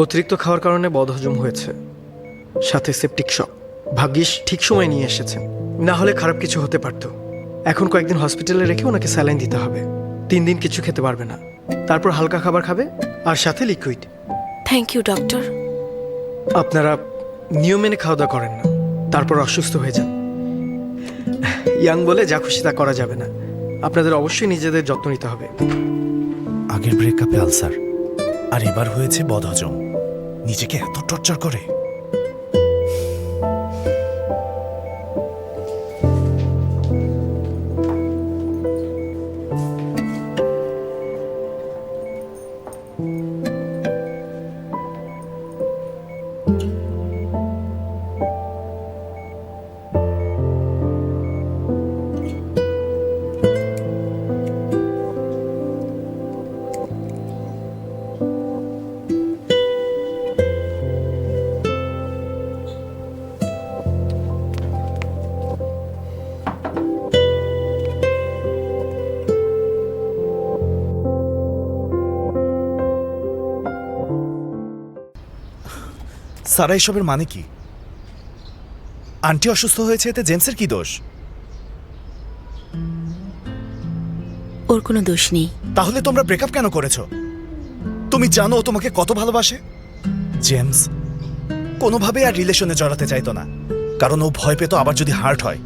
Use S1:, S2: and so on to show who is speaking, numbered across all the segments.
S1: অতিরিক্ত খাওয়ার কারণে বদহজম হয়েছে, সাথে সেপটিক শক। ভাগ্যিস ঠিক সময় নিয়ে এসেছেন, না হলে খারাপ কিছু হতে পারত। এখন কয়েকদিন হসপিটালে রেখে ওনাকে স্যালাইন দিতে হবে। 3 দিন কিছু খেতে পারবে না, তারপর হালকা খাবার খাবে আর সাথে লিকুইড।
S2: Thank you doctor.
S1: আপনারা নিয়ম মেনে খাওয়া দাওয়া করেন না, তারপর অসুস্থ হয়ে যান। ইয়াং বলে যা খুশি তা করা যাবে না, আপনাদের অবশ্যই নিজেদের যত্ন নিতে হবে।
S3: আগের ব্রেকআপে আলসার, আর এবার হয়েছে বদহজম। নিজেকে এত টর্চার করে। সারা, এসবের মানে কি? আন্টি অসুস্থ হয়েছে, এতে জেমসের কি দোষ?
S2: ওর কোনো দোষ নেই।
S3: তাহলে তোমরা ব্রেকআপ কেন করেছো? তুমি জানো ও তোমাকে কত ভালোবাসে। জেমস কোনোভাবে আর রিলেশনে জড়াতে চাইতো না, কারণ ও ভয় পেত আবার যদি হার্ট হয়।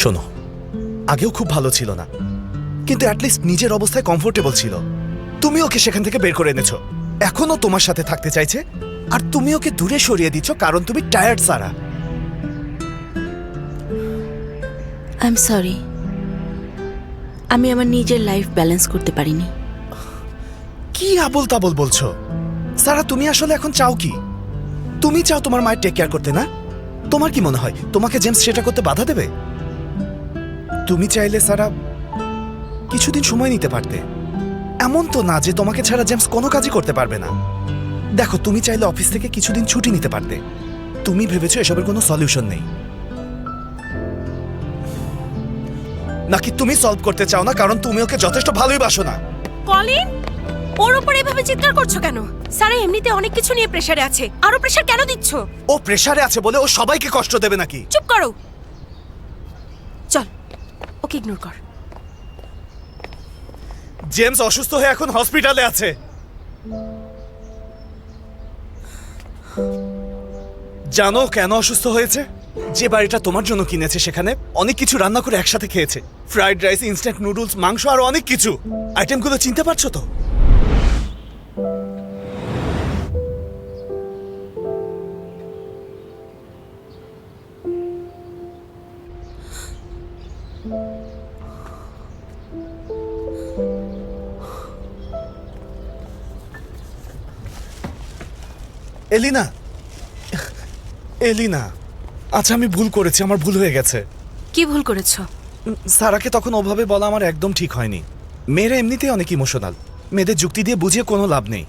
S3: শোনো, আগেও খুব ভালো ছিল না, কিন্তু অ্যাটলিস্ট নিজের অবস্থায় কমফোর্টেবল ছিল। তুমি ওকে সেখান থেকে বের করে এনেছো, এখনো তোমার সাথে থাকতে চাইছে, আর তুমি ওকে দূরে সরিয়ে দিচ্ছ কারণ তুমি tired. Sara,
S2: I am sorry, আমি আমার নিজের লাইফ ব্যালেন্স করতে পারিনি।
S3: কি আবল তাবল বলছো? সারা, তুমি আসলে এখন চাও কি? তুমি চাও তোমার মায়ের টেক কেয়ার করতে, না? তোমার কি মনে হয় তোমাকে জেমস সেটা করতে বাধা দেবে? তুমি চাইলে সারা কিছুদিন সময় নিতে পারতে। এমন তো না যে তোমাকে ছাড়া জেমস কোনো কাজই করতে পারবে না। দেখো, তুমি চাইলে অফিস থেকে কিছুদিন ছুটি নিতে পারতে। তুমি ভেবেছো এসবের কোনো সলিউশন নেই, নাকি তুমি সলভ করতে চাও না কারণ তুমি ওকে যথেষ্ট ভালোই বাসো না?
S4: কলিন, ওর উপর এভাবে চিৎকার করছো কেন? সারা এমনিতে অনেক কিছু নিয়ে প্রেসারে আছে, আরো প্রেসার কেন দিচ্ছ?
S3: ও প্রেসারে আছে বলে ও সবাইকে কষ্ট দেবে নাকি?
S4: চুপ করো, চল ওকে ইগনোর কর।
S3: জেমস অসুস্থ হয়ে এখন হসপিটালে আছে। জানো কেন অসুস্থ হয়েছে? যে বাড়িটা তোমার জন্য কিনেছে সেখানে অনেক কিছু রান্না করে একসাথে খেয়েছে। ফ্রাইড রাইস, ইনস্ট্যান্ট নুডলস, মাংস, আর অনেক কিছু। আইটেমগুলো চিনতে পারছো তো? এলিনা, এলিনা, আচ্ছা আমি ভুল করেছি, আমার ভুল হয়ে গেছে।
S4: কি ভুল করেছো?
S3: সারাকে তখন ওভাবে বলা আমার একদম ঠিক হয়নি। মেয়েরা এমনিতেই অনেক ইমোশনাল, মেয়েদের যুক্তি দিয়ে বুঝিয়ে কোনো লাভ নেই।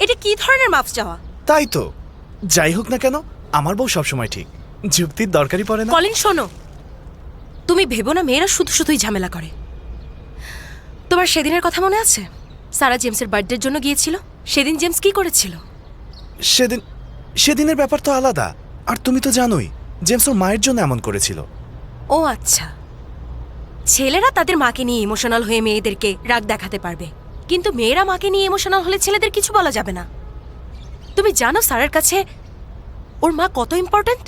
S4: এটা কি ধরনের মাপ চাওয়া?
S3: তাই তো, যাই হোক না কেন, আমার বউ সবসময় ঠিক, যুক্তির দরকারই পড়ে না।
S4: কলিন শোনো, তুমি ভেবো না মেয়েরা শুধু শুধুই ঝামেলা করে। তোমার সেদিনের কথা মনে আছে? সারা জেমসের বার্থডের জন্য গিয়েছিল, সেদিন জেমস কি করেছিল?
S3: সেদিনের ব্যাপার তো আলাদা, আর তুমি তো জানোই জেমস ওর মায়ের জন্য এমন করেছিল।
S4: ও আচ্ছা, ছেলেরা তাদের মাকে নিয়ে ইমোশনাল হয়ে মেয়েদেরকে রাগ দেখাতে পারবে, কিন্তু মেয়েরা মাকে নিয়ে ইমোশনাল হলে ছেলেদের কিছু বলা যাবে না। তুমি জানো সারার কাছে ওর মা কত ইম্পর্ট্যান্ট?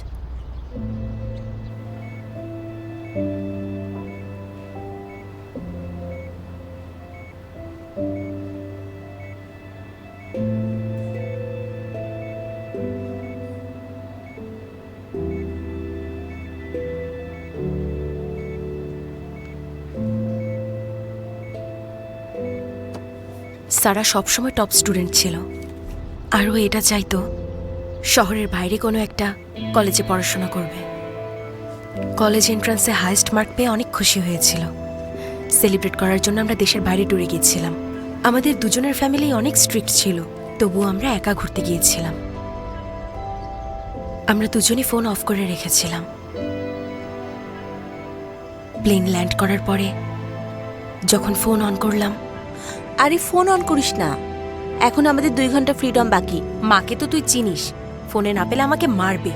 S4: সারা সবসময় টপ স্টুডেন্ট ছিল, আর ও এটা চাইতো শহরের বাইরে কোনো একটা কলেজে পড়াশোনা করবে। কলেজ এন্ট্রান্সে হাইয়েস্ট মার্ক পেয়ে অনেক খুশি হয়েছিল। সেলিব্রেট করার জন্য আমরা দেশের বাইরে ট্যুরে গিয়েছিলাম। আমাদের দুজনের ফ্যামিলি অনেক স্ট্রিক্ট ছিল, তবুও আমরা একা ঘুরতে গিয়েছিলাম। আমরা দুজনই ফোন অফ করে রেখেছিলাম। প্লেন ল্যান্ড করার পরে যখন ফোন অন করলাম,
S2: আরে ফোন অন করিস না, এখন আমাদের 2 ঘন্টা ফ্রিডম বাকি।
S4: মাকে তো তুই চিনিস, ফোনে না পেলে আমাকে মারবে।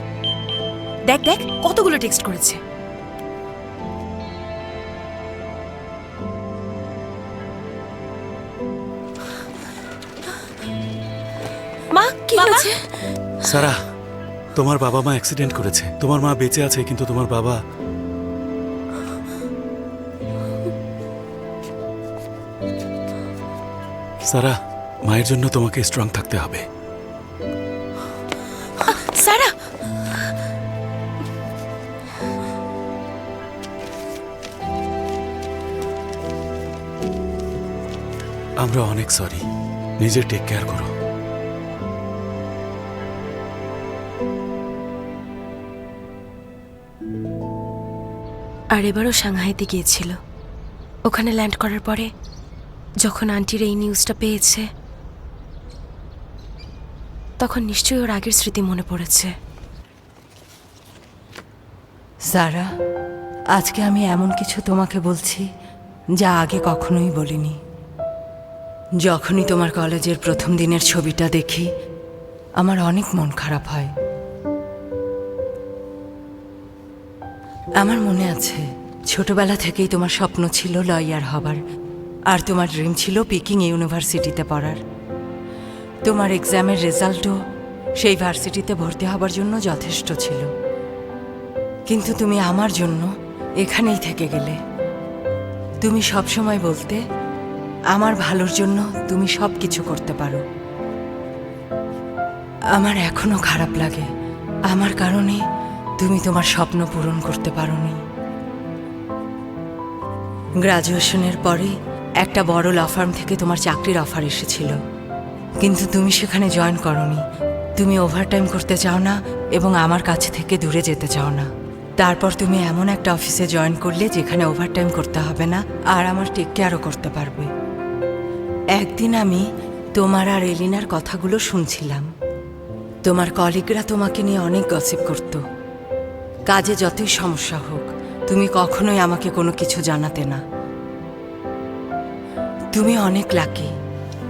S4: দেখ দেখ কতগুলো টেক্সট করেছে। মা
S2: কি হয়েছে?
S5: সারা, তোমার বাবা মা অ্যাক্সিডেন্ট করেছে। তোমার মা বেঁচে আছে, কিন্তু তোমার বাবা... সারা, মায়ের জন্য তোমাকে স্ট্রং থাকতে হবে।
S4: সারা,
S5: আমরা অনেক সরি। নিজের টেক কেয়ার করো।
S4: আর এবারও সাংহাইতে গিয়েছিল। ওখানে ল্যান্ড করার পরে যখন আন্টির এই নিউজটা পেয়েছে, তখন নিশ্চয়ই ওর আগের স্মৃতি মনে পড়েছে।
S6: সারা, আজকে আমি এমন কিছু তোমাকে বলছি যা আগে কখনোই বলিনি। যখনই তোমার কলেজের প্রথম দিনের ছবিটা দেখি, আমার অনেক মন খারাপ হয়। আমার মনে আছে ছোটবেলা থেকেই তোমার স্বপ্ন ছিল লয়ার হবার, আর তোমার ড্রিম ছিল পিকিং ইউনিভার্সিটিতে পড়ার। তোমার এক্সামের রেজাল্টও সেই ভার্সিটিতে ভর্তি হবার জন্য যথেষ্ট ছিল, কিন্তু তুমি আমার জন্য এখানেই থেকে গেলে। তুমি সবসময় বলতে, আমার ভালোর জন্য তুমি সব কিছু করতে পারো। আমার এখনো খারাপ লাগে আমার কারণে তুমি তোমার স্বপ্ন পূরণ করতে পারোনি। গ্রাজুয়েশনের পরে একটা বড় ল ফার্ম থেকে তোমার চাকরির অফার এসেছিল, কিন্তু তুমি সেখানে জয়েন করনি। তুমি ওভারটাইম করতে চাও না এবং আমার কাছে থেকে দূরে যেতে চাও না। তারপর তুমি এমন একটা অফিসে জয়েন করলে যেখানে ওভারটাইম করতে হবে না, আর আমার টেক কেয়ারও করতে পারবে। একদিন আমি তোমার আর এলিনার কথাগুলো শুনছিলাম। তোমার কলিগরা তোমাকে নিয়ে অনেক গসিপ করত। কাজে যতই সমস্যা হোক, তুমি কখনোই আমাকে কোনো কিছু জানাতে না। তুমি অনেক লাকি।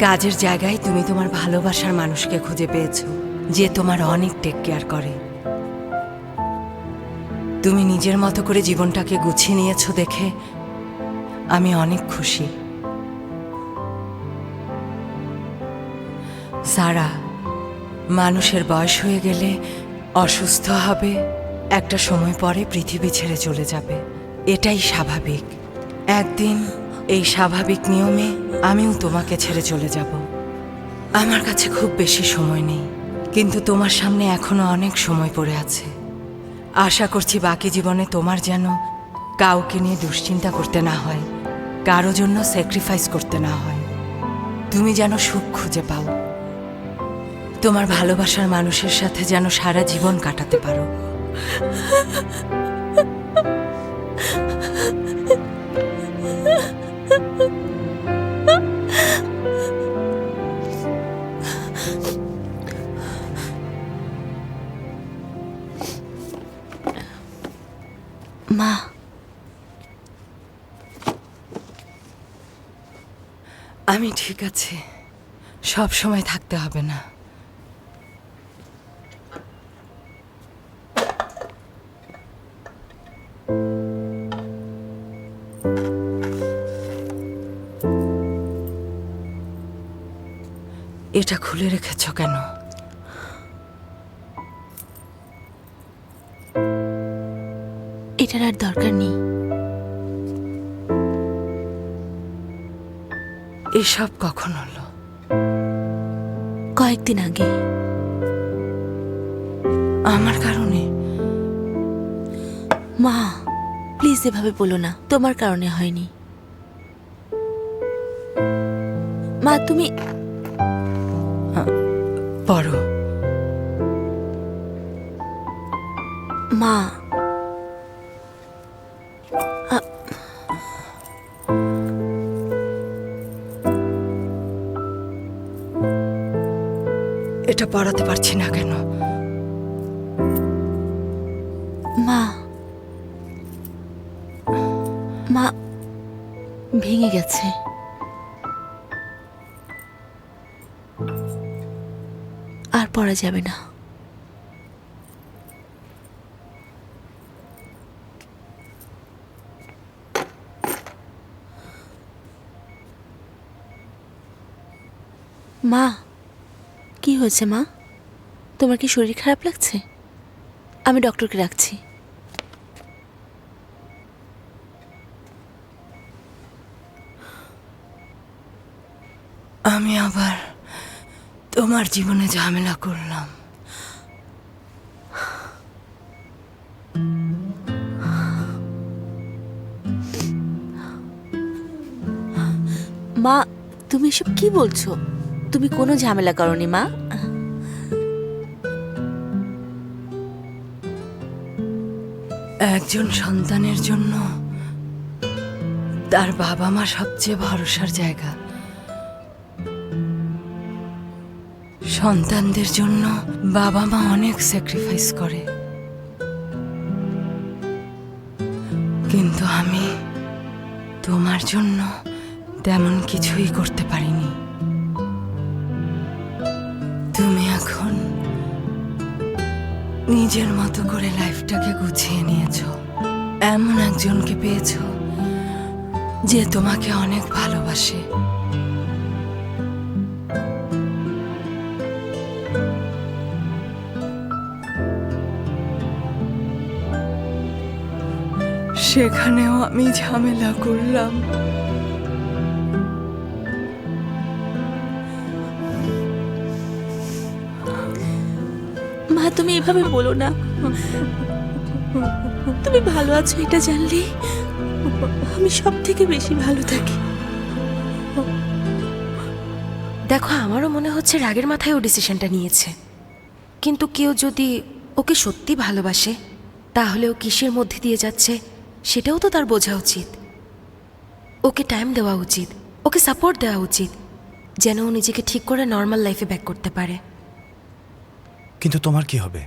S6: কাজের জায়গায় তুমি তোমার ভালোবাসার মানুষকে খুঁজে পেয়েছো, যে তোমার অনেক টেক কেয়ার করে। তুমি নিজের মতো করে জীবনটাকে গুছিয়ে নিয়েছো দেখে আমি অনেক খুশি। সারা, মানুষের বয়স হয়ে গেলে অসুস্থ হবে, একটা সময় পরে পৃথিবী ছেড়ে চলে যাবে। এটাই স্বাভাবিক। একদিন এই স্বাভাবিক নিয়মে আমিও তোমাকে ছেড়ে চলে যাব। আমার কাছে খুব বেশি সময় নেই, কিন্তু তোমার সামনে এখনো অনেক সময় পড়ে আছে। আশা করছি বাকি জীবনে তোমার যেন কাউকে নিয়ে দুশ্চিন্তা করতে না হয়, কারো জন্য স্যাক্রিফাইস করতে না হয়। তুমি যেন সুখ খুঁজে পাও, তোমার ভালোবাসার মানুষের সাথে যেন সারা জীবন কাটাতে পারো।
S2: মা,
S6: আমি ঠিক আছে, সব সময় থাকতে হবে না। এটা খুলে রেখেছ কেন?
S2: এটার আর দরকার নেই।
S6: এসব কখন হলো?
S2: কয়েকদিন আগে।
S6: আমার কারণে?
S2: মা, প্লিজ এভাবে বলো না, তোমার কারণে হয়নি। মা তুমি
S6: পড়ো।
S2: মা,
S6: এটা পড়াতে পারছি না কেন?
S2: মা, মা ভেঙে গেছে। পড়া যাবে না। মা, কি হয়েছে মা? তোমার কি শরীর খারাপ লাগছে? আমি ডক্টরকে রাখছি।
S6: আমি আবার তোমার জীবনে ঝামেলা করলাম।
S2: মা, তুমি এসব কি বলছো? তুমি কোনো ঝামেলা করনি মা।
S6: একজন সন্তানের জন্য তার বাবা মা সবচেয়ে ভরসার জায়গা। সন্তানদের জন্য বাবা মা অনেক স্যাক্রিফাইস করে, কিন্তু আমি তোমার জন্য তেমন কিছুই করতে পারিনি। তুমি এখন নিজের মতো করে লাইফটাকে গুছিয়ে নিয়েছো, এমন একজনকে পেয়েছো যে তোমাকে অনেক ভালোবাসে। সেখানেও আমি ঝামেলা করলাম।
S2: মা, তুমি এভাবে বলো না। তুমি ভালো আছো এটা জানলেই আমি সব থেকে বেশি ভালো থাকি।
S4: দেখো, আমারও মনে হচ্ছে রাগের মাথায় ও ডিসিশনটা নিয়েছে, কিন্তু কেউ যদি ওকে সত্যি ভালোবাসে তাহলে ও কিসের মধ্যে দিয়ে যাচ্ছে সেটাও তো তার বোঝা উচিত। ওকে টাইম দেওয়া উচিত, ওকে সাপোর্ট দেওয়া উচিত, যেন ও নিজেকে ঠিক করে নর্মাল লাইফে ব্যাক করতে পারে।
S3: কিন্তু তোমার কি হবে?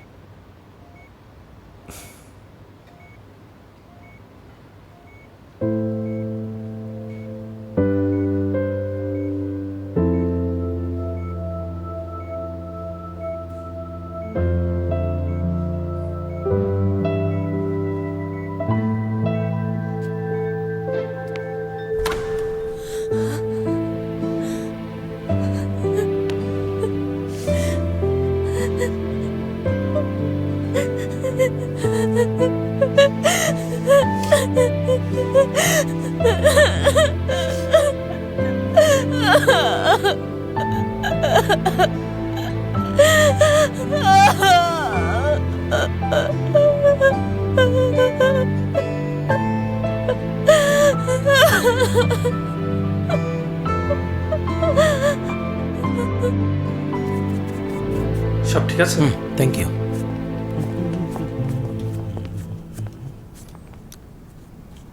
S1: সব ঠিক আছে?
S7: Thank you.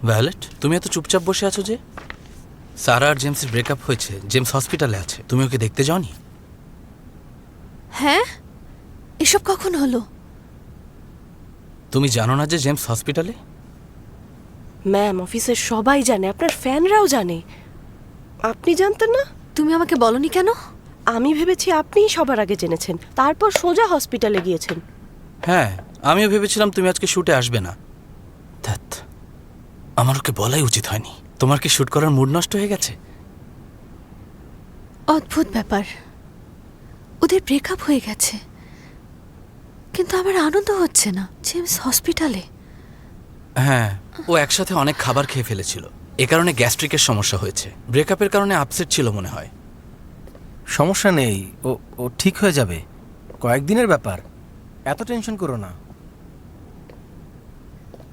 S7: ভায়োলেট, তুমি এত চুপচাপ বসে আছো যে? সারা আর জেমসের ব্রেকআপ হয়েছে, জেমস হসপিটালে আছে, তুমি ওকে দেখতে যাওনি?
S2: হ্যাঁ, এসব কখন হলো?
S7: তুমি জানো না যে জেমস হসপিটালে?
S8: ম্যাম, অফিসের সবাই জানে, আপনার ফ্যানরাও জানে। আপনি জানতেন না?
S2: তুমি আমাকে বলনি কেন?
S8: আমি ভেবেছি আপনিই সবার আগে জেনেছেন, তারপর সোজা হসপিটালে গিয়েছেন।
S7: হ্যাঁ, আমিও ভেবেছিলাম তুমি আজকে শুটে আসবে না। ধ্যাৎ, আমার ওকে বলাই উচিত হয়নি। তোমার কি শুট করার মুড নষ্ট হয়ে গেছে?
S2: অদ্ভুত ব্যাপার, ওদের ব্রেকআপ হয়ে গেছে, কিন্তু আমার আনন্দ হচ্ছে না। জেমস হসপিটালে?
S7: হ্যাঁ, ও একসাথে অনেক খাবার খেয়ে ফেলেছিল, এ কারণে গ্যাস্ট্রিকের সমস্যা হয়েছে। ব্রেকআপের কারণে আপসেট ছিল মনে হয়।
S9: সমস্যা নেই, ও ও ঠিক হয়ে যাবে, কয়েকদিনের ব্যাপার, এত টেনশন করো না।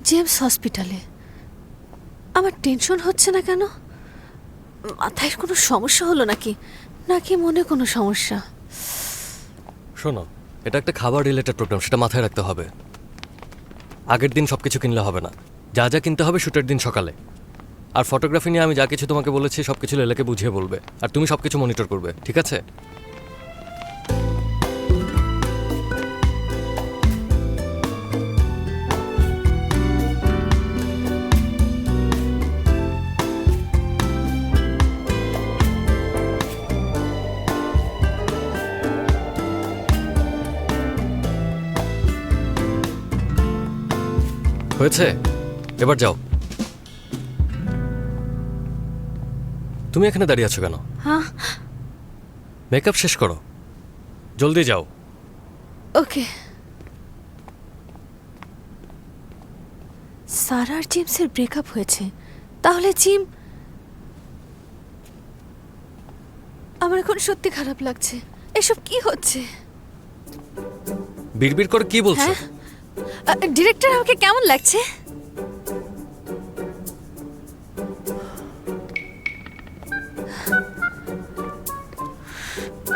S2: জেমস হসপিটালে? আমার টেনশন হচ্ছে না কেন? মাথায় কোনো সমস্যা হলো নাকি, নাকি মনে কোনো সমস্যা?
S10: শোনো, এটা একটা খাবার রিলেটেড প্রোগ্রাম, সেটা মাথায় রাখতে হবে। আগের দিন সব কিছু কিনলে হবে না, যা যা কিনতে হবে শুটের দিন সকালে। আর ফটোগ্রাফি নিয়ে আমি যা কিছু তোমাকে বলেছি সব কিছু লেলাকে বুঝিয়ে বলবে, আর তুমি সব কিছু মনিটর করবে, ঠিক আছে? হয়েছে, এবার যাও। তুমি এখানে দাঁড়িয়ে আছো কেন?
S2: হ্যাঁ,
S10: মেকআপ শেষ করো, জলদি যাও।
S2: ওকে। সারা আর জেমসের ব্রেকআপ হয়েছে, তাহলে জিম... আমার এখন সত্যি খারাপ লাগছে। এসব কি হচ্ছে?
S10: বিড়বিড় করে কি বলছো?
S2: হ্যাঁ, ডিরেক্টর আমাকে কেমন লাগছে?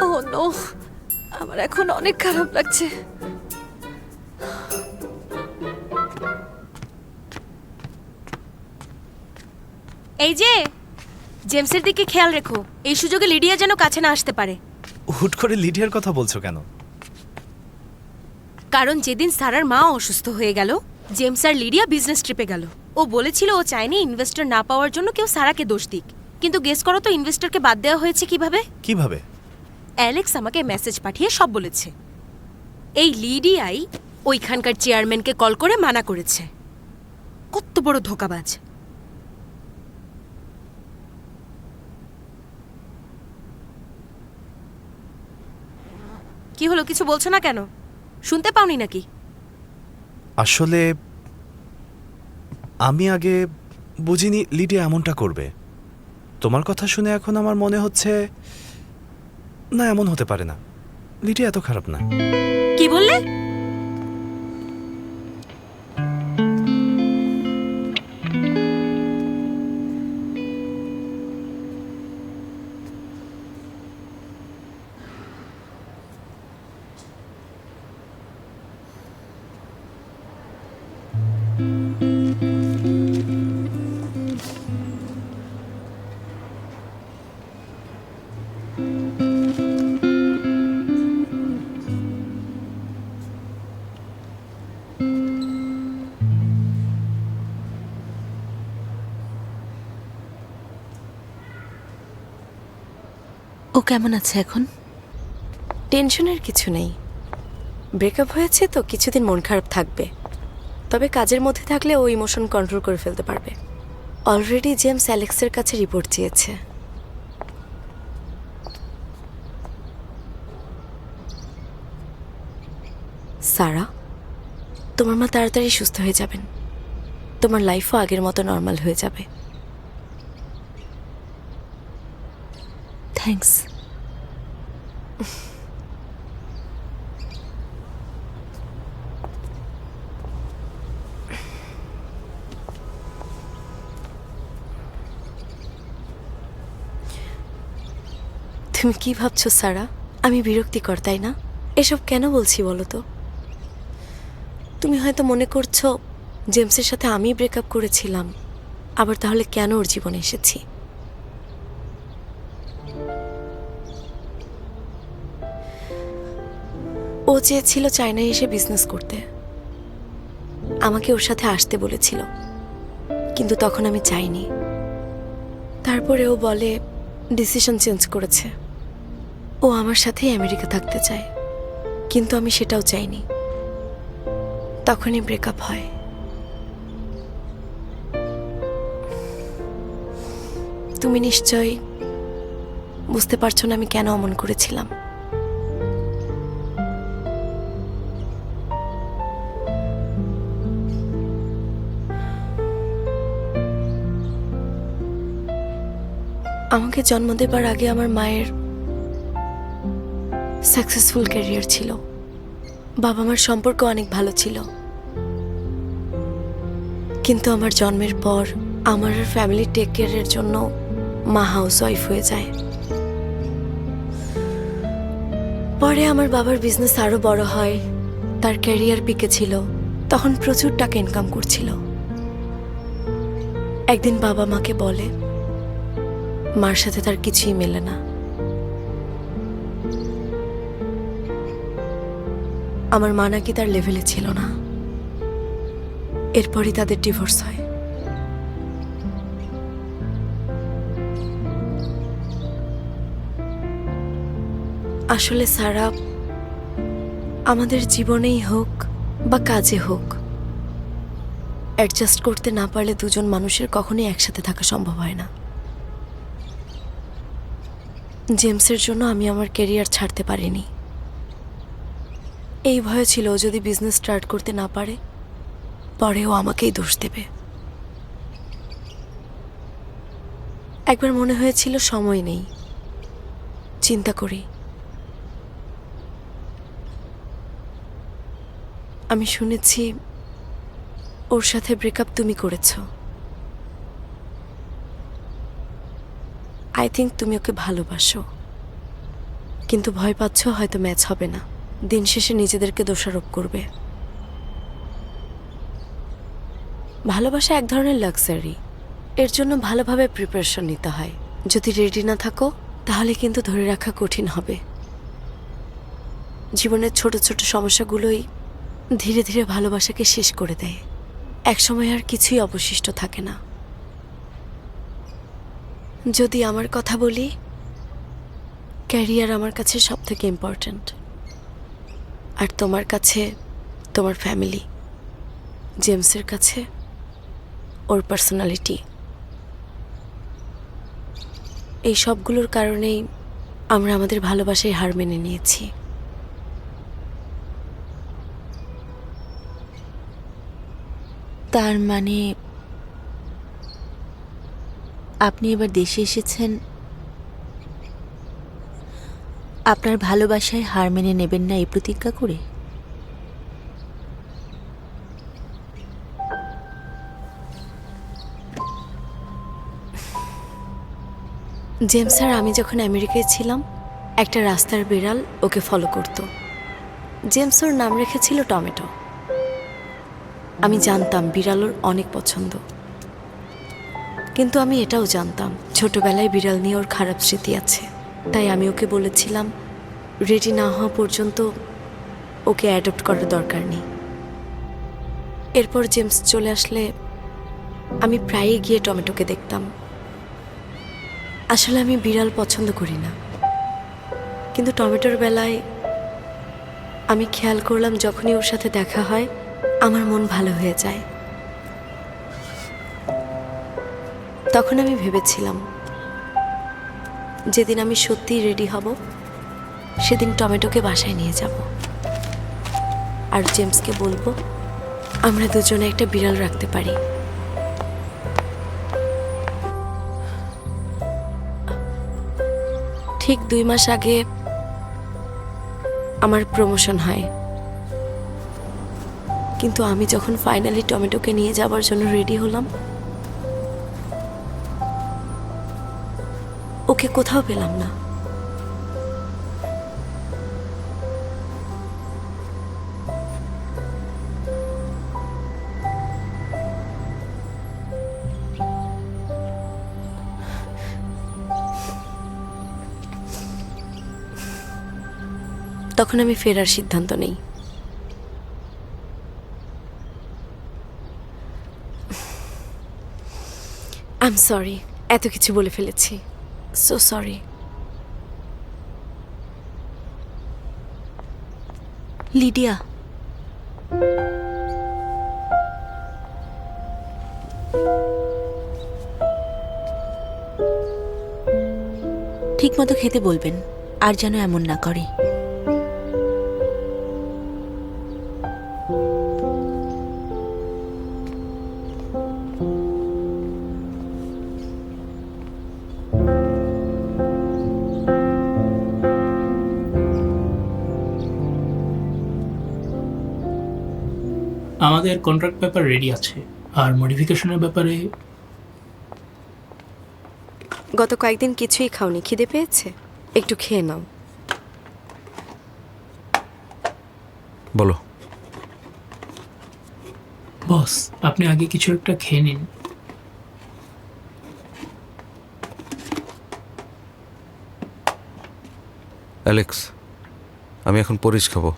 S2: ও নো, আমার এখন অনেক খারাপ লাগছে।
S4: এই যে, জেমসের দিকে খেয়াল রেখো, এই সুযোগে লিডিয়া যেন কাছে না আসতে পারে।
S3: হুট করে লিডিয়ার কথা বলছো কেন?
S4: কারণ যেদিন সারার মা অসুস্থ হয়ে গেল, জেমস আর লিডিয়া বিজনেস ট্রিপে গেল। ও বলেছিল ও চায়নি ইনভেস্টর না পাওয়ার জন্য কেউ সারাকে দোষ দিক, কিন্তু গেস করো তো ইনভেস্টরকে বাদ দেওয়া হয়েছে কিভাবে?
S3: কিভাবে?
S4: অ্যালেক্স আমাকে মেসেজ পাঠিয়ে সব বলেছে। এই লিডিয়াই ওইখানকার চেয়ারম্যানকে কল করে মানা করেছে। কত বড় ধোঁকাবাজ! কি হলো, কিছু বলছো না কেন? শুনতে পাওনি নাকি?
S3: আসলে আমি আগে বুঝিনি লিডিয়া এমনটা করবে। তোমার কথা শুনে এখন আমার মনে হচ্ছে না, এমন হতে পারে না, লিডিয়া এত খারাপ না।
S4: কি বললে?
S2: ও কেমন আছে এখন?
S8: টেনশনের কিছু নেই। ব্রেকআপ হয়েছে তো কিছুদিন মন খারাপ থাকবে, তবে কাজের মধ্যে থাকলে ও ইমোশন কন্ট্রোল করে ফেলতে পারবে। অলরেডি জেমস অ্যালেক্সের কাছে রিপোর্ট চেয়েছে। সারা, তোমার মা তাড়াতাড়ি সুস্থ হয়ে যাবেন, তোমার লাইফও আগের মতো নর্মাল হয়ে যাবে।
S2: থ্যাঙ্কস।
S8: তুমি কি ভাবছো সারা? আমি বিরক্তিকর, তাই না? এসব কেন বলছি বলো তো? তুমি হয়তো মনে করছো জেমসের সাথে আমি ব্রেকআপ করেছিলাম, আবার তাহলে কেন ওর জীবনে এসেছি? ও চেয়েছিল চায়নায় এসে বিজনেস করতে, আমাকে ওর সাথে আসতে বলেছিল, কিন্তু তখন আমি চাইনি। তারপরে ও বলে ডিসিশন চেঞ্জ করেছে, ও আমার সাথেই আমেরিকা থাকতে চায়, কিন্তু আমি সেটাও চাইনি। তখনই ব্রেকআপ হয়। তুমি নিশ্চয়ই বুঝতে পারছো না আমি কেন অমন করেছিলাম। আমাকে জন্ম দেবার আগে আমার মায়ের সাকসেসফুল ক্যারিয়ার ছিল, বাবা মার সম্পর্ক অনেক ভালো ছিল, কিন্তু আমার জন্মের পর আমার ফ্যামিলি টেক কেয়ারের জন্য মা হাউস ওয়াইফ হয়ে যায়। পরে আমার বাবার বিজনেস আরো বড় হয়, তার ক্যারিয়ার পিকে ছিল, তখন প্রচুর টাকা ইনকাম করছিল। একদিন বাবা মাকে বলে মার সাথে তার কিছুই মেলে না। আমার মা নাকি তার লেভেলে ছিল না। এরপরই তাদের ডিভোর্স হয়। আসলে সারা, আমাদের জীবনেই হোক বা কাজে হোক, অ্যাডজাস্ট করতে না পারলে দুজন মানুষের কখনোই একসাথে থাকা সম্ভব হয় না। জেমসের জন্য আমি আমার ক্যারিয়ার ছাড়তে পারিনি। এই ভয় ছিল ও যদি বিজনেস স্টার্ট করতে না পারে পরেও আমাকেই দোষ দেবে। একবার মনে হয়েছিল সময় নেই, চিন্তা করি। আমি শুনেছি ওর সাথে ব্রেকআপ তুমি করেছো। আই থিঙ্ক তুমি ওকে ভালোবাসো, কিন্তু ভয় পাচ্ছ হয়তো ম্যাচ হবে না। দিন শেষে নিজেদেরকে দোষারোপ করবে। ভালোবাসা এক ধরনের লাক্সারি, এর জন্য ভালোভাবে প্রিপারেশন নিতে হয়। যদি রেডি না থাকো তাহলে কিন্তু ধরে রাখা কঠিন হবে। জীবনের ছোট ছোট সমস্যাগুলোই ধীরে ধীরে ভালোবাসাকে শেষ করে দেয়। একসময় আর কিছুই অবশিষ্ট থাকে না। যদি আমার কথা বলি, ক্যারিয়ার আমার কাছে সব থেকে ইম্পর্ট্যান্ট, আর তোমার কাছে তোমার ফ্যামিলি, জেমসের কাছে ওর পার্সোনালিটি। এই সবগুলোর কারণেই আমরা আমাদের ভালোবাসায় হার মেনে নিয়েছি।
S2: তার মানে আপনি এবার দেশে এসেছেন আপনার ভালোবাসায় হার মেনে নেবেন না এই প্রতিজ্ঞা করে?
S8: জেমস আর আমি যখন আমেরিকায় ছিলাম, একটা রাস্তার বিড়াল ওকে ফলো করত। জেমস ওর নাম রেখেছিল টমেটো। আমি জানতাম বিড়াল ওর অনেক পছন্দ, কিন্তু আমি এটাও জানতাম ছোটবেলায় বিড়াল নিয়ে ওর খারাপ স্মৃতি আছে। তাই আমি ওকে বলেছিলাম রেডি না হওয়া পর্যন্ত ওকে অ্যাডপ্ট করার দরকার নেই। এরপর জেমস চলে আসলে আমি প্রায়ই গিয়ে টমেটোকে দেখতাম। আসলে আমি বিড়াল পছন্দ করি না, কিন্তু টমেটোর বেলায় আমি খেয়াল করলাম যখনই ওর সাথে দেখা হয় আমার মন ভালো হয়ে যায়। তখন আমি ভেবেছিলাম যেদিন আমি সত্যিই রেডি হব সেদিন টমেটোকে বাসায় নিয়ে যাব আর জেমসকে বলবো আমরা দুজনে একটা বিড়াল রাখতে পারি। ঠিক 2 মাস আগে আমার প্রমোশন হয়, কিন্তু আমি যখন ফাইনালি টমেটোকে নিয়ে যাবার জন্য রেডি হলাম ওকে কোথাও পেলাম না। তখন আমি ফেরার সিদ্ধান্ত নেই। আই এম সরি, এত কিছু বলে ফেলেছি। So sorry.
S2: লিডিয়া, ঠিকমতো খেতে বলবেন, আর যেন এমন না করে।
S11: আমাদের কন্ট্রাক্ট পেপার রেডি আছে, আর মডিফিকেশনের ব্যাপারে
S8: গত কয়েকদিন কিছুই খাওনি, খিদে পেয়েছে? একটু খেয়ে নাও।
S5: বলো।
S11: বস, আপনি আগে কিছু একটা খেয়ে নিন।
S12: অ্যালেক্স, আমি এখন পরিচ খাবো।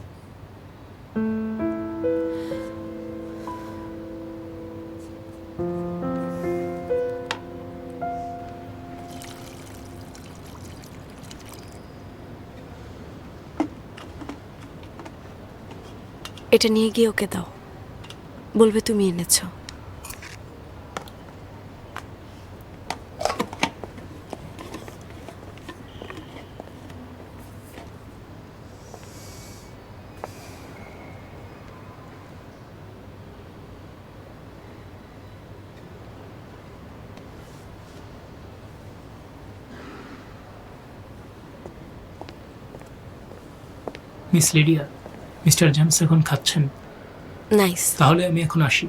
S8: এটা নিয়ে গিয়ে ওকে দাও, বলবে তুমি এনেছো।
S11: মিস লিডিয়া, মিস্টার জেমস এখন খাচ্ছেন।
S8: নাইস।
S11: তাহলে আমি এখন আসি।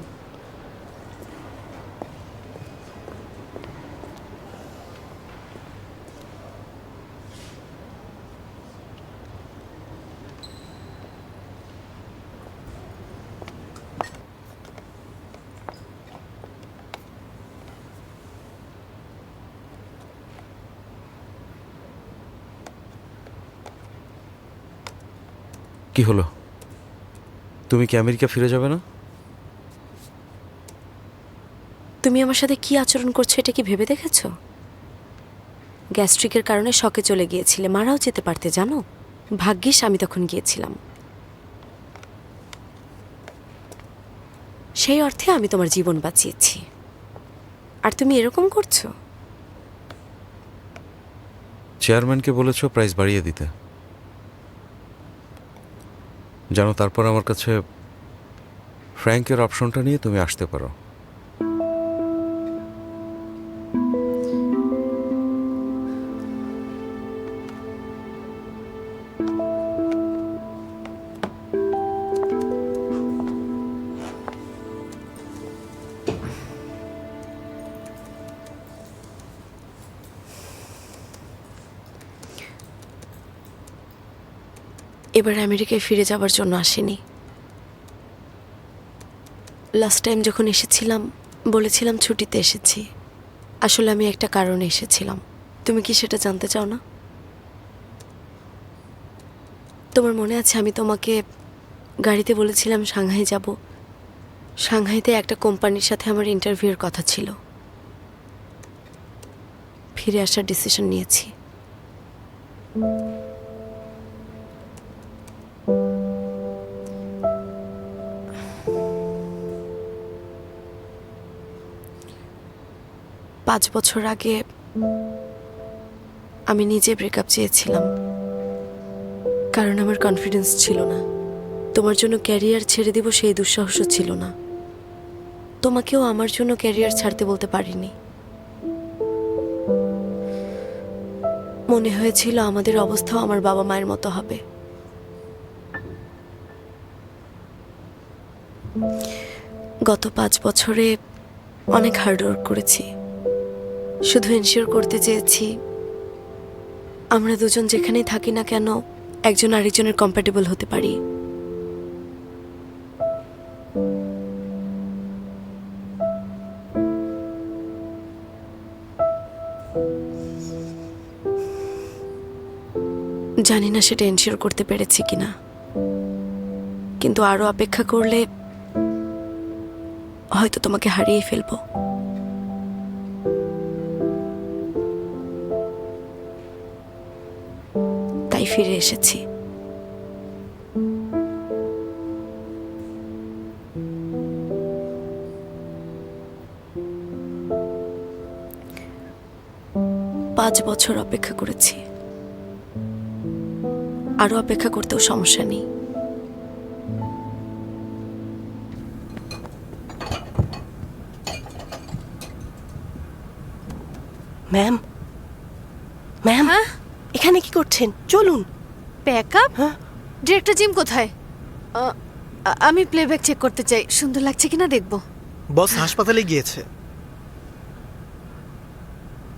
S12: কি হলো? তুমি কি আমেরিকা ফিরে যাবে না?
S8: তুমি আমার সাথে কি আচরণ করছো এটা কি ভেবে দেখেছো? গ্যাস্ট্রিকের কারণে শকে চলে গিয়েছিলে, মারাও যেতে পারতে জানো। ভাগ্যিস আমি তখন গিয়েছিলাম। সেই অর্থে আমি তোমার জীবন বাঁচিয়েছি, আর তুমি এরকম করছো।
S12: চেয়ারম্যানকে বলেছো প্রাইস বাড়িয়ে দিতে। জানো, তারপর আমার কাছে ফ্র্যাঙ্কের অপশনটা নিয়ে তুমি আসতে পারো।
S8: এবার আমেরিকায় ফিরে যাবার জন্য আসিনি। লাস্ট টাইম যখন এসেছিলাম বলেছিলাম ছুটিতে এসেছি। আসলে আমি একটা কারণে এসেছিলাম। তুমি কি সেটা জানতে চাও না? তোমার মনে আছে আমি তোমাকে গাড়িতে বলেছিলাম সাংহাই যাব। সাংহাইতে একটা কোম্পানির সাথে আমার ইন্টারভিউর কথা ছিল। ফিরে আসার ডিসিশন নিয়েছি। পাঁচ বছর আগে আমি নিজে ব্রেকআপ চেয়েছিলাম, কারণ আমার কনফিডেন্স ছিল না। তোমার জন্য ক্যারিয়ার ছেড়ে দিব সেই দুঃসাহসও ছিল না। তোমাকেও আমার জন্য ক্যারিয়ার ছাড়তে বলতে পারিনি। মনে হয়েছিল আমাদের অবস্থাও আমার বাবা মায়ের মতো হবে। গত 5 বছরে অনেক হার্ডওয়ার্ক করেছি। শুধু এনশিওর করতে চেয়েছি আমরা দুজন যেখানেই থাকি না কেন একজন আরেকজনের কম্প্যাটেবল হতে পারি। জানি না সেটা এনশিওর করতে পেরেছি কিনা, কিন্তু আরো অপেক্ষা করলে হয়তো তোমাকে হারিয়ে ফেলবো। তাই ফিরে এসেছি। পাঁচ বছর অপেক্ষা করেছি, আরো অপেক্ষা করতেও সমস্যা নেই।
S4: ম্যাম, ম্যাম, এখানে কি করছেন? চলুন।
S2: ব্যাকআপ? ডিরেক্টর জিম কোথায়? আমি প্লেব্যাক চেক করতে চাই, সুন্দর লাগছে কিনা দেখবো।
S1: বস হাসপাতালে গিয়েছে।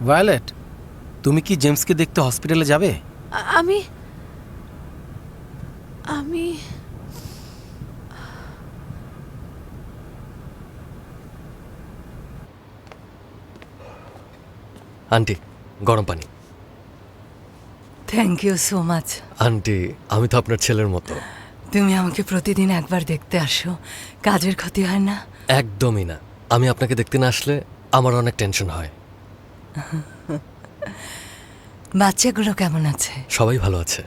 S9: ভায়োলেট, তুমি কি জেমসকে দেখতে হসপিটালে যাবে?
S2: আমি আমি
S10: আন্টি, গরম পানি।
S6: Thank you so much.
S10: Aunty, আমি তো আপনার ছেলের মতো।
S6: তুমি আমাকে প্রতিদিন একবার দেখতে আসো, কাজের ক্ষতি হয় না?
S10: একদমই না। আমি আপনাকে দেখতে না আসলে আমার অনেক টেনশন হয়।
S6: বাচ্চাগুলো কেমন আছে?
S10: সবাই ভালো আছে,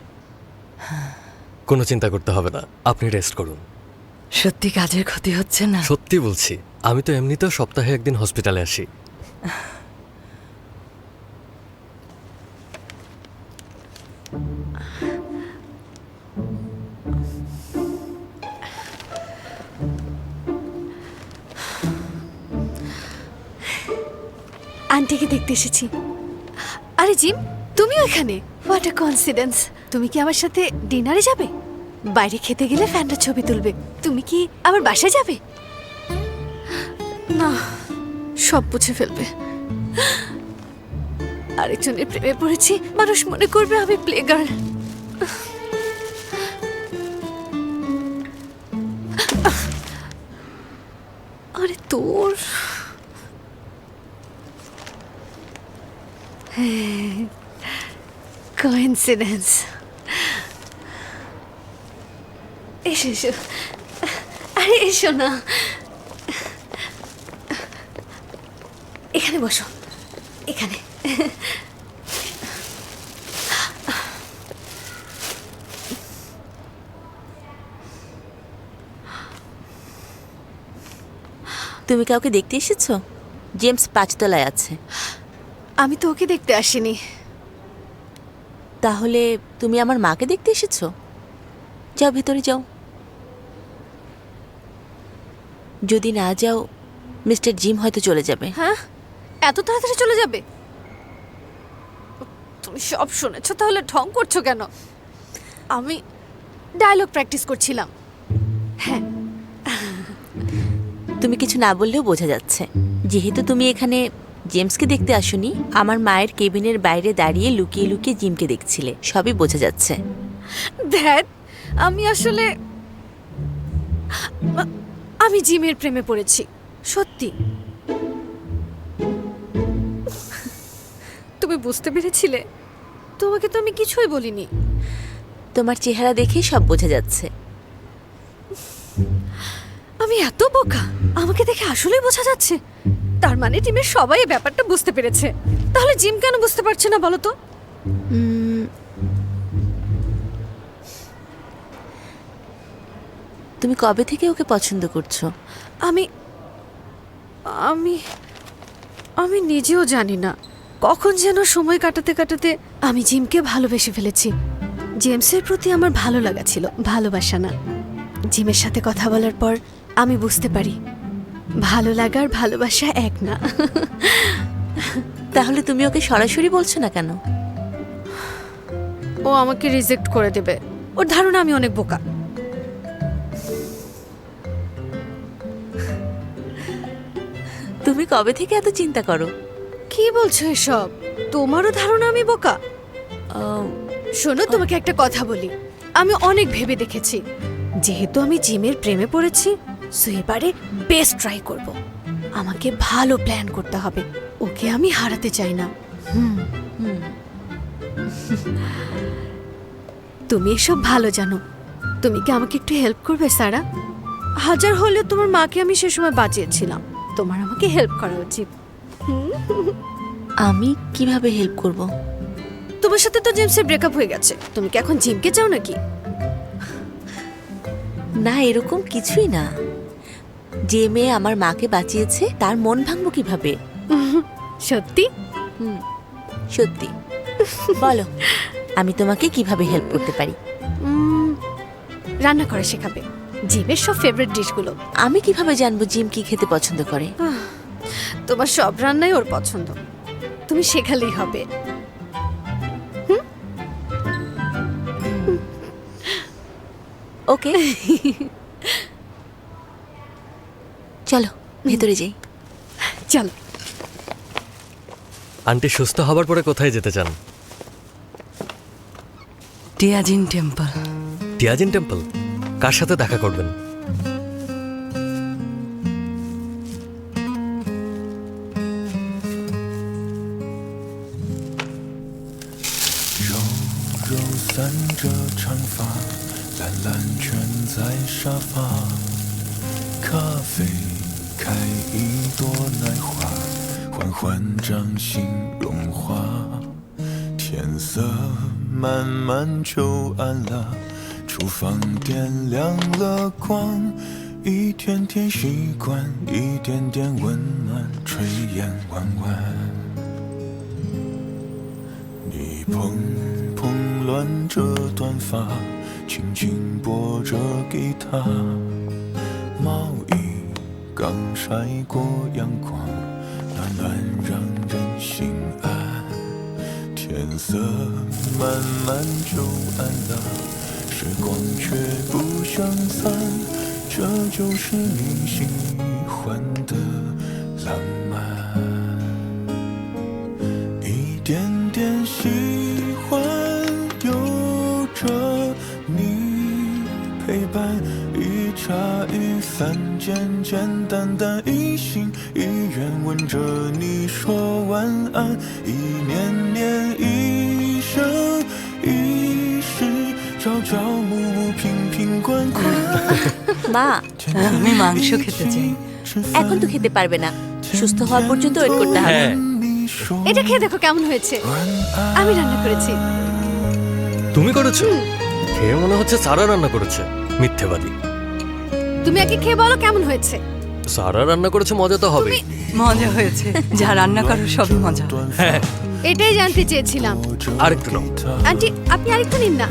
S10: কোনো চিন্তা করতে হবে না। আপনি রেস্ট করুন।
S6: সত্যি কাজের ক্ষতি হচ্ছে না?
S10: সত্যি বলছি, আমি তো এমনিতেও সপ্তাহে একদিন হসপিটালে আসি।
S2: আন্টিকে দেখতে এসেছি। আরে জিম, তুমিও এখানে? What a coincidence. তুমি কি আমার সাথে ডিনারে যাবে? বাইরে খেতে গেলে ফ্যানটা ছবি তুলবে। তুমি কি আবার বাসায় যাবে? না, সব বুঝে ফেলবে। আরেকজনের প্রেমে পড়েছি, মানুষ মনে করবে আমি প্লে গার্ল। আরে তোর কোইন্সিডেন্স। এসো এসো, আরে এসো না, এখানে বসো, এখানে।
S13: তুমি কাউকে দেখতে এসেছো? জেমস 5 তলায় আছে।
S2: আমি তো ওকে দেখতে আসিনি।
S13: তাহলে তুমি আমার মাকে দেখতে এসেছো? যাও, ভেতরে যাও। যদি না যাও, মিস্টার জিম হয়তো চলে যাবে।
S2: হ্যাঁ, এত তাড়াতাড়ি চলে যাবে? তুমি সব শুনেছো, তাহলে ঢং করছো কেন? আমি ডায়লগ প্র্যাকটিস করছিলাম। হ্যাঁ,
S13: তুমি কিছু না বললেও বোঝা যাচ্ছে। যেহেতু তুমি এখানে জেমসকে দেখতে আসোনি, আমার মায়ের কেবিনের বাইরে দাঁড়িয়ে লুকিয়ে লুকিয়ে জিমকে দেখছিলে, সবই বোঝা যাচ্ছে।
S2: ধ্যাত, আমি আসলে আমি জিমের প্রেমে পড়েছি, সত্যি। তুমি বুঝতে পেরেছিলে? তোমাকে তো আমি কিছুই বলিনি।
S13: তোমার চেহারা দেখেই সব বোঝা যাচ্ছে।
S2: আমি এত বোকা? আমাকে দেখে আসলেই বোঝা যাচ্ছে। তার মানে টিমের সবাই এই ব্যাপারটা বুঝতে পেরেছে। তাহলে জিম কেন বুঝতে পারছে না বলো তো?
S13: তুমি কবে থেকে ওকে পছন্দ করছো?
S2: আমি আমি আমি নিজেও জানি না। কখন যেন সময় কাটাতে কাটাতে আমি জিমকে ভালোবেসে ফেলেছি। জেমসের প্রতি আমার ভালো লাগা ছিল, ভালোবাসা না। জিমের সাথে কথা বলার পর আমি বুঝতে পারি ভালো লাগার ভালোবাসা এক না।
S13: তাহলে তুমি ওকে সরাসরি বলছো না কেন?
S2: ও আমাকে রিজেক্ট করে দেবে। ওর ধারণা আমি অনেক বোকা।
S13: তুমি কবে থেকে এত চিন্তা করো?
S2: কি বলছো এসব? তোমারও ধারণা আমি বোকা? শোনো, তোমাকে একটা কথা বলি। আমি অনেক ভেবে দেখেছি, যেহেতু আমি জিমের প্রেমে পড়েছি, সো এবারে বেস্ট ট্রাই করব। আমাকে ভালো প্ল্যান করতে হবে। ওকে আমি হারাতে চাই না। তুমি এসব ভালো জানো। তুমি কি আমাকে একটু হেল্প করবে সারা? হাজার হলেও তোমার মাকে আমি সে সময় বাঁচিয়েছিলাম। তোমার আমাকে হেল্প করা উচিত।
S13: আমি কিভাবে হেল্প করব?
S2: তোমার সাথে তো জেমসের ব্রেকআপ হয়ে গেছে। তুমি কি এখন জিমকে চাও নাকি?
S13: না, এরকম কিছুই না। যে মেয়ে আমার মাকে বাঁচিয়েছে তার মন ভাঙবো কিভাবে?
S2: সত্যি?
S13: সত্যি। বলো, আমি তোমাকে কিভাবে হেল্প করতে পারি?
S2: রান্না করা শেখাবে, জিমের সব ফেভারিট ডিশগুলো।
S13: আমি কিভাবে জানবো জিম কি খেতে পছন্দ করে?
S2: তোমার সব রান্নাই ওর পছন্দ, তুমি শেখালেই হবে।
S13: ওকে, চলো ভেতরে যাই।
S2: চলো।
S10: আন্টি সুস্থ হবার পরে কোথায় যেতে চান?
S6: টিয়াজিন টেম্পল।
S10: টিয়াজিন টেম্পল? কার সাথে দেখা করবেন?
S14: 天色慢慢就暗了，厨房点亮了光，一天天习惯，一点点温暖，炊烟弯弯。你蓬蓬乱着短发，轻轻拨着吉他，毛衣刚晒过阳光，暖暖让人心安。天色慢慢就暗了，时光却不相散，这就是你喜欢的浪漫。一点点喜欢，有着你陪伴，一茶一饭，简简单单，一心一愿吻着你说晚安，一年年，一生一世，朝朝暮暮，瓶瓶罐罐。
S13: মা
S6: আমি মাংস খেতে চাই।
S13: এখন তো খেতে পারবে না, সুস্থ হওয়ার পর্যন্ত ওয়েট করতে হবে।
S10: হ্যাঁ
S2: এটা খেয়ে দেখো কেমন হয়েছে, আমি রান্না করেছি।
S10: তুমি করেছো? খেয়ে মনে হচ্ছে সারা রান্না করেছে। মিথ্যেবাদী।
S2: তুমি আগে খেয়ে বলো কেমন হয়েছে।
S10: সারা রান্না করেছে, মজা তো হবে।
S6: মজা হয়েছে, যা রান্না করো সবই মজা।
S10: হ্যাঁ
S2: এটাই জানতে চেয়েছিলাম।
S10: আরেকটু নাও।
S2: আন্টি আপনি আরেকটু নিন না।